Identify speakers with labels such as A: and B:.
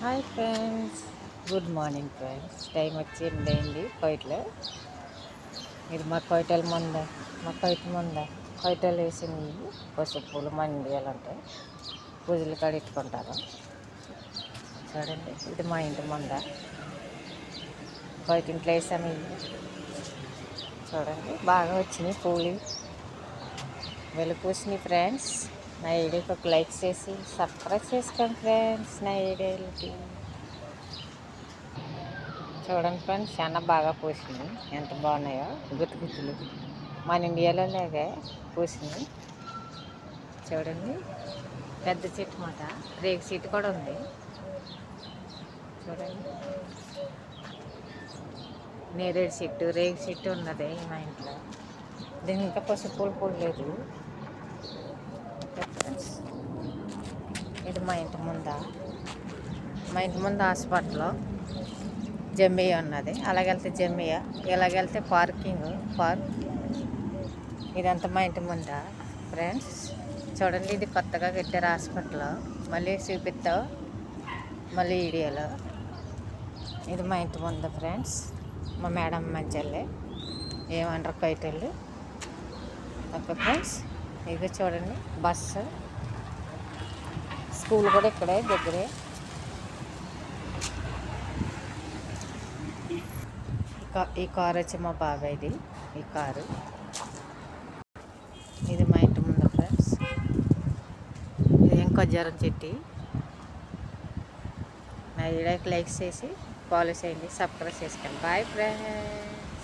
A: Hi friends, good morning friends. Time వచ్చి 8 అయింది. కోయిట్లో ఇది మా కోయిటల ముందే, కోయిటలు వేసింది. పసుపు పూలు మండియాలంటే పూజలు కడుక్కుంటారు. చూడండి, ఇది మా ఇంటి ముంద కోయిటింట్లో వేసాము. ఇవి చూడండి, బాగా వచ్చినాయి పూలు, వెలుపూసినాయి ఫ్రెండ్స్. నా వీడియోకి ఒక లైక్ చేసి సబ్స్క్రైబ్ చేసుకోండి ఫ్రెండ్స్. నా వీడియోలకి చూడండి ఫ్రెండ్స్, చాలా బాగా పూసినాయి. ఎంత బాగున్నాయో గుత్తులు మన ఇండియాలో లాగే పూసినాయి. చూడండి, పెద్ద చెట్టు మాట, రేగు చెట్టు కూడా ఉంది. చూడండి, నేరేడు చెట్టు, రేగు చెట్టు ఉన్నది మా ఇంట్లో. దీనికి ఇంకా పసుపు పూలు పూడలేదు. ఇది మా ఇంటి ముందు హాస్పిటల్ జమ్మియా ఉన్నది. అలాగెళ్తే జమ్మియా, ఇలాగెళ్తే పార్క్. ఇదంతా మా ఇంటి ముందా ఫ్రెండ్స్. చూడండి, ఇది కొత్తగా కట్టారు హాస్పిటల్. మళ్ళీ చూపిస్తావు మళ్ళీ వీడియోలో. ఇది మా ఇంటి ముందు ఫ్రెండ్స్. మా మేడం మంచెల్లి ఏమంటారు కోయిటోళ్ళు. ఓకే ఫ్రెండ్స్, ఇది చూడండి బస్సు, స్కూల్ కూడా ఇక్కడే దగ్గరే. ఈ కారు వచ్చి మా బాబాయ్ది. ఈ కారు ఇది మా ఇంటి ముందు ఫ్రెండ్స్. ఇది ఇంకో జ్వరం చెట్టు. నా వీడియోకి లైక్ చేసి ఫాలో చేయండి, సబ్స్క్రైబ్ చేసుకోండి. Bye friends.